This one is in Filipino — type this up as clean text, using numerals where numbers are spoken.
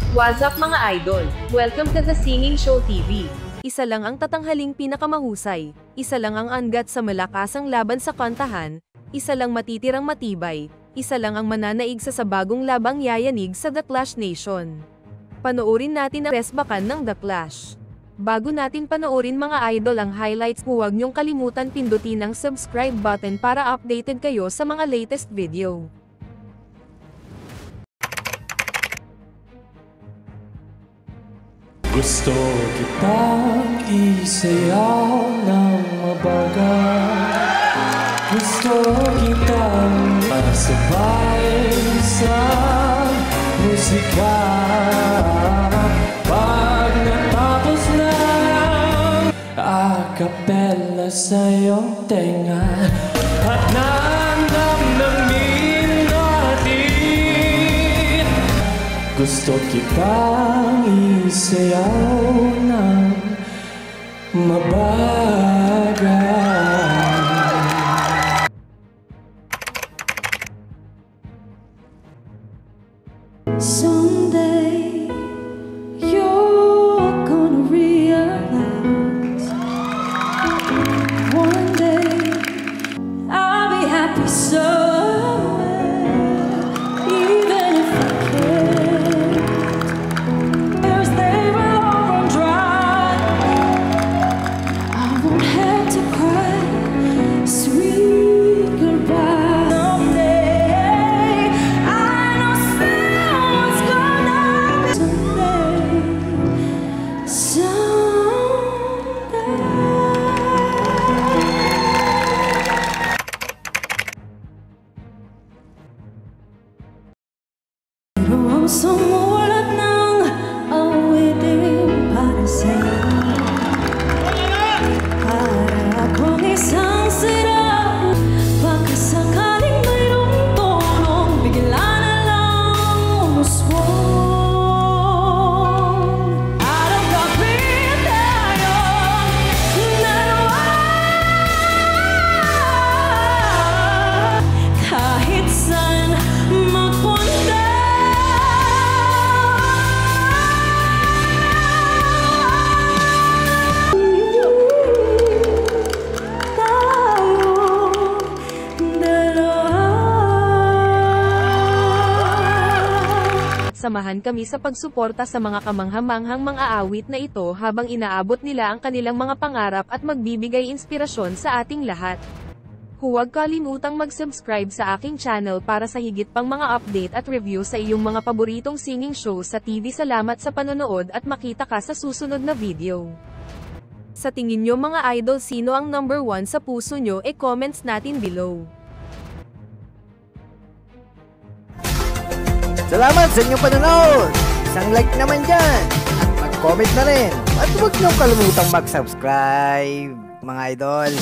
What's up mga idol? Welcome to the Singing Show TV. Isa lang ang tatanghaling pinakamahusay, isa lang ang angat sa malakasang laban sa kantahan, isa lang matitirang matibay, isa lang ang mananaig sa bagong labang yayanig sa The Clash Nation. Panoorin natin ang resbakan ng The Clash. Bago natin panoorin mga idol ang highlights, huwag niyong kalimutan pindutin ang subscribe button para updated kayo sa mga latest video. Gusto kitang isayaw ng mabagal, gusto kitang masabay sa musika. Pag natapos na acapella sa iyong tenga at nandamdamin natin, gusto kitang isayaw ng mabagal. Someday you're gonna realize, one day I'll be happy somewhere, even if I can't. Tears they will all run dry, I won't have to cry sweet goodbye. Sumulat ng awitin para sa'yo, para akong isang sira. Pagkasakaling mayroong tulong, bigla na lang umuswong. Araw gabi tayong dalawa, kahit saan magpunta. Samahan kami sa pagsuporta sa mga kamanghamanghang mga awit na ito habang inaabot nila ang kanilang mga pangarap at magbibigay inspirasyon sa ating lahat. Huwag kalimutang mag-subscribe sa aking channel para sa higit pang mga update at review sa iyong mga paboritong singing show sa TV. Salamat sa panonood at makita ka sa susunod na video. Sa tingin nyo mga idol, sino ang number 1 sa puso nyo? Comments natin below. Salamat sa inyong panonood! Isang like naman dyan! At mag-comment na rin! At huwag niyong kalimutang mag-subscribe, mga idol!